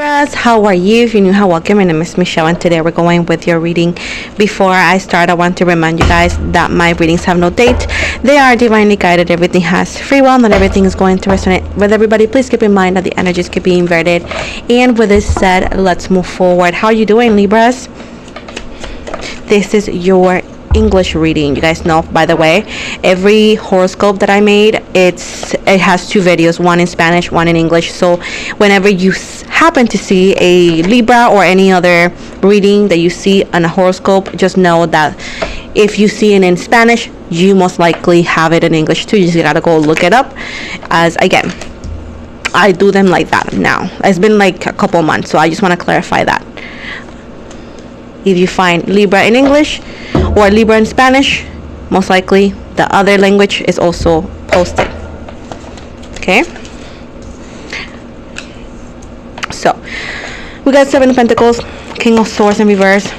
Libras, how are you? If you're new, welcome. My name is Michelle, and today we're going with your reading. Before I start, I want to remind you guys that my readings have no date. They are divinely guided. Everything has free will. Not everything is going to resonate with everybody. Please keep in mind that the energies could be inverted. And with this said, let's move forward. How are you doing, Libras? This is your English reading. You guys know, by the way, every horoscope that I made, it has two videos, one in Spanish, one in English. So whenever you happen to see a Libra or any other reading that you see on a horoscope, just know that if you see it in Spanish, you most likely have it in English too. You just gotta go look it up. As again, I do them like that now. It's been like a couple months, so I just want to clarify that. If you find Libra in English or Libra in Spanish, most likely the other language is also posted. Okay, so we got Seven of Pentacles, King of Swords in reverse,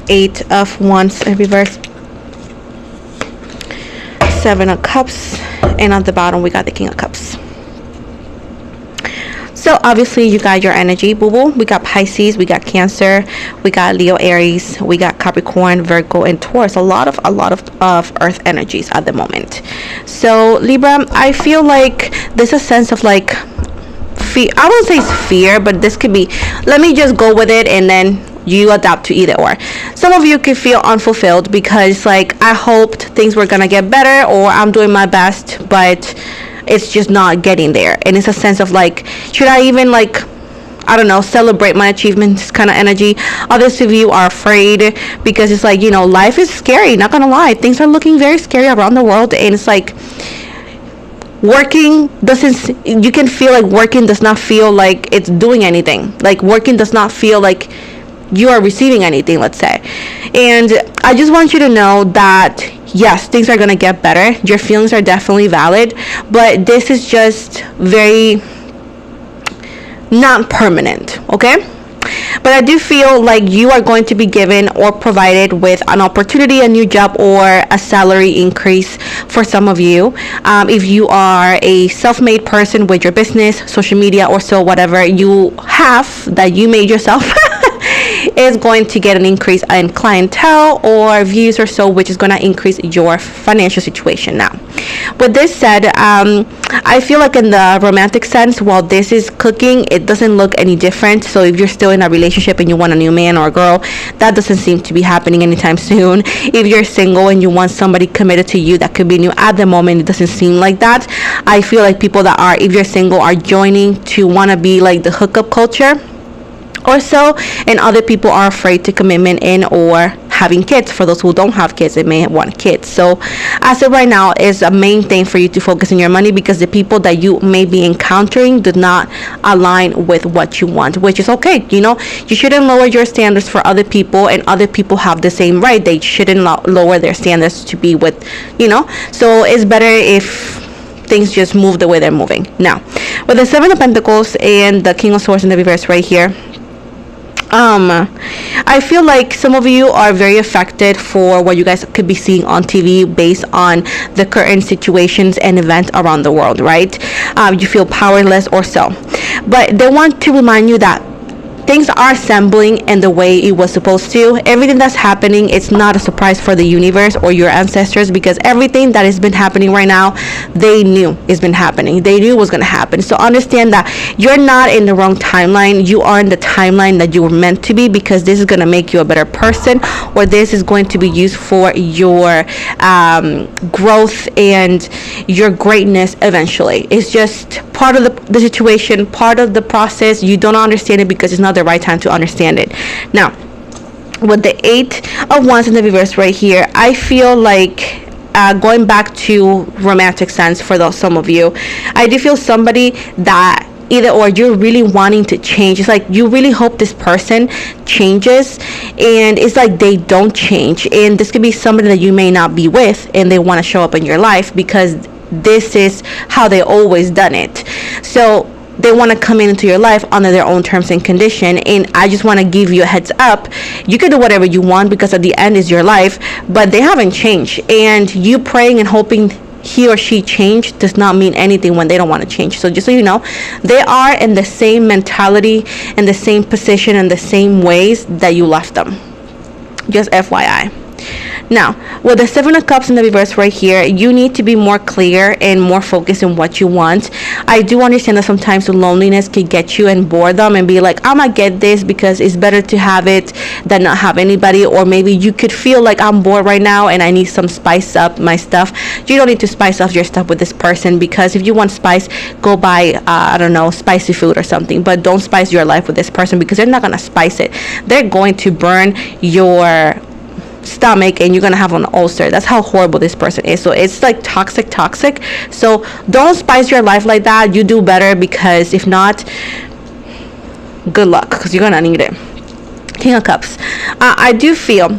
Eight of Wands in reverse, Seven of Cups, and at the bottom we got the King of Cups. So obviously you got your energy, boo-boo. We got Pisces, we got Cancer, we got Leo, Aries, we got Capricorn, Virgo, and Taurus. A lot of earth energies at the moment. So Libra, I feel like there's a sense of like fear. I won't say it's fear, but this could be, let me just go with it and then you adapt to either or. Some of you could feel unfulfilled because like I hoped things were gonna get better, or I'm doing my best, but it's just not getting there. And it's a sense of like, should I even like, I don't know, celebrate my achievements kind of energy. Others of you are afraid because it's like, you know, life is scary, not gonna lie. Things are looking very scary around the world, and it's like working doesn't, you can feel like working does not feel like it's doing anything. Like working does not feel like you are receiving anything, let's say. And I just want you to know that yes, things are gonna get better. Your feelings are definitely valid, but this is just very not permanent, okay? But I do feel like you are going to be given or provided with an opportunity, a new job, or a salary increase for some of you. If you are a self-made person with your business, social media, or so whatever you have that you made yourself is going to get an increase in clientele or views or so, which is going to increase your financial situation. Now, with this said, I feel like in the romantic sense, while this is cooking, it doesn't look any different. So if you're still in a relationship and you want a new man or a girl, that doesn't seem to be happening anytime soon. If you're single and you want somebody committed to you, that could be new. At the moment, it doesn't seem like that. I feel like people that are, if you're single, are joining to want to be like the hookup culture or so, and other people are afraid to commitment in or having kids. For those who don't have kids, they may want kids. So as of right now, is a main thing for you to focus on your money, because the people that you may be encountering do not align with what you want, which is okay. You know, you shouldn't lower your standards for other people, and other people have the same right. They shouldn't lower their standards to be with, you know. So it's better if things just move the way they're moving. Now, with the Seven of Pentacles and the King of Swords in the reverse right here, I feel like some of you are very affected for what you guys could be seeing on TV based on the current situations and events around the world, right? You feel powerless or so. But they want to remind you that things are assembling in the way it was supposed to. Everything that's happening, it's not a surprise for the universe or your ancestors, because everything that has been happening right now, they knew it's been happening. They knew it was going to happen. So understand that you're not in the wrong timeline. You are in the timeline that you were meant to be, because this is going to make you a better person, or this is going to be used for your growth and your greatness eventually. It's just part of the situation, part of the process. You don't understand it because it's not the right time to understand it. Now, with the Eight of Wands in the reverse right here, I feel like going back to romantic sense for some of you, I do feel somebody that either or you're really wanting to change. It's like you really hope this person changes, and it's like they don't change. And this could be somebody that you may not be with, and they want to show up in your life because this is how they always done it. So they want to come into your life under their own terms and condition. And I just want to give you a heads up, you can do whatever you want, because at the end is your life, but they haven't changed. And you praying and hoping he or she changed does not mean anything when they don't want to change. So just so you know, they are in the same mentality, in the same position, in the same ways that you left them. Just FYI. Now, with the Seven of Cups in the reverse right here, you need to be more clear and more focused on what you want. I do understand that sometimes loneliness can get you and boredom and be like, I'm gonna get this because it's better to have it than not have anybody. Or maybe you could feel like I'm bored right now and I need some spice up my stuff. You don't need to spice up your stuff with this person, because if you want spice, go buy I don't know, spicy food or something, but don't spice your life with this person, because they're not gonna spice it. They're going to burn your stomach and you're gonna have an ulcer. That's how horrible this person is. So it's like toxic. So don't spice your life like that. You do better, because if not, good luck, because you're gonna need it. King of Cups. I do feel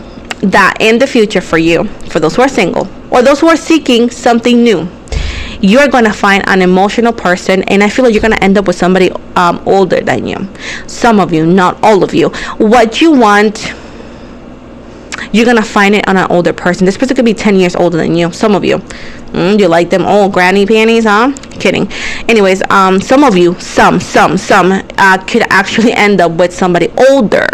that in the future, for you, for those who are single or those who are seeking something new, you're gonna find an emotional person, and I feel like you're gonna end up with somebody older than you. Some of you, not all of you. What you want, you're gonna find it on an older person. This person could be 10 years older than you. Some of you, you like them old granny panties, huh? Kidding. Anyways, some of you, some could actually end up with somebody older.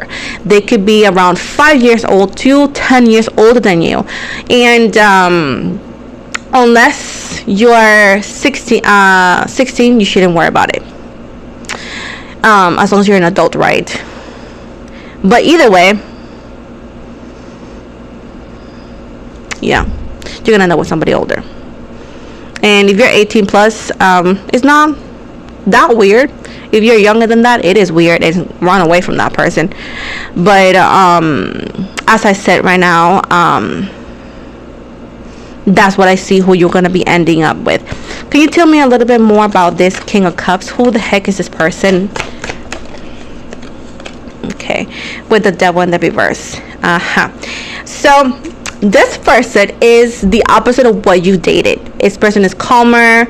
They could be around 5 years old to 10 years older than you, and unless you're 16, you shouldn't worry about it. As long as you're an adult, right? But either way, yeah, you're gonna end up with somebody older. And if you're 18 plus, it's not that weird. If you're younger than that, it is weird, and run away from that person. But as I said right now, that's what I see who you're gonna be ending up with. Can you tell me a little bit more about this King of Cups? Who the heck is this person? Okay, with the Devil in the reverse. So this person is the opposite of what you dated. This person is calmer,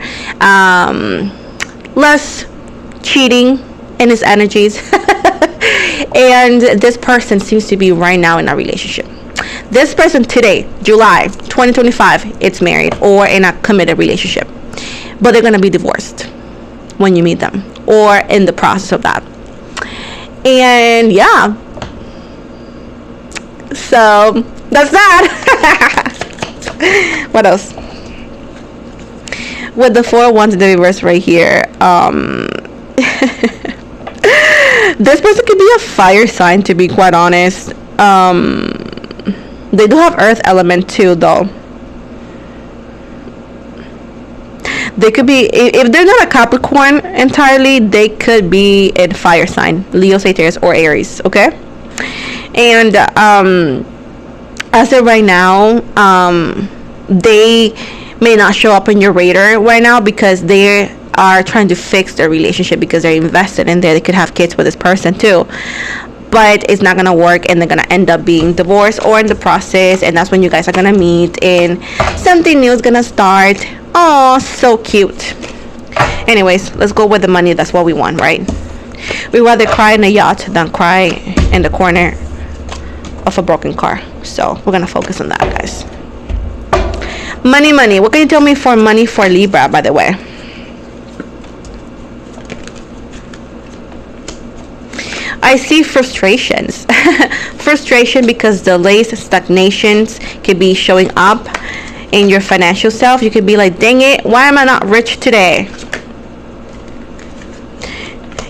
less cheating in his energies. And this person seems to be right now in a relationship. This person today, July 2025, it's married or in a committed relationship. But they're going to be divorced when you meet them, or in the process of that. And yeah. So that's that. What else? With the 4 of Wands in the reverse right here, this person could be a fire sign, to be quite honest. They do have earth element too, though. They could be, if they're not a Capricorn entirely, they could be a fire sign, Leo, Sagittarius, or Aries. Okay. And as of right now, they may not show up on your radar right now, because they are trying to fix their relationship, because they're invested in there. They could have kids with this person too, but it's not gonna work, and they're gonna end up being divorced or in the process, and that's when you guys are gonna meet and something new is gonna start. Oh, so cute. Anyways, let's go with the money. That's what we want, right? We rather cry in a yacht than cry in the corner of a broken car. So we're gonna focus on that, guys. Money. What can you tell me for money for Libra, by the way? I see frustrations. Frustration because delays, stagnations could be showing up in your financial self. You could be like, dang it, why am I not rich today?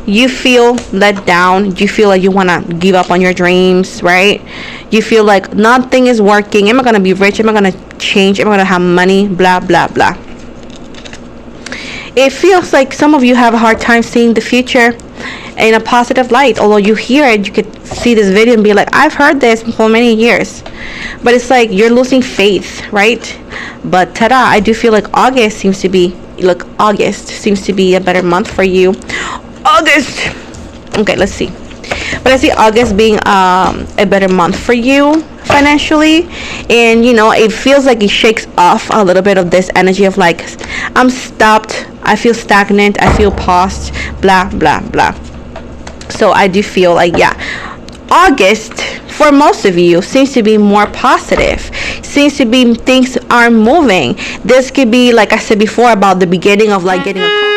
You feel let down. You feel like you want to give up on your dreams, right? You feel like nothing is working. Am I going to be rich? Am I going to change? Am I going to have money? Blah, blah, blah. It feels like some of you have a hard time seeing the future in a positive light. Although you hear it, you could see this video and be like, I've heard this for many years. But it's like you're losing faith, right? But ta-da, I do feel like August seems to be a better month for you. August. Okay, let's see. But I see August being a better month for you financially, and you know, it feels like it shakes off a little bit of this energy of like, I'm stopped, I feel stagnant, I feel paused, blah blah blah. So I do feel like, yeah, August for most of you seems to be more positive, seems to be things are moving. This could be, like I said before, about the beginning of like getting a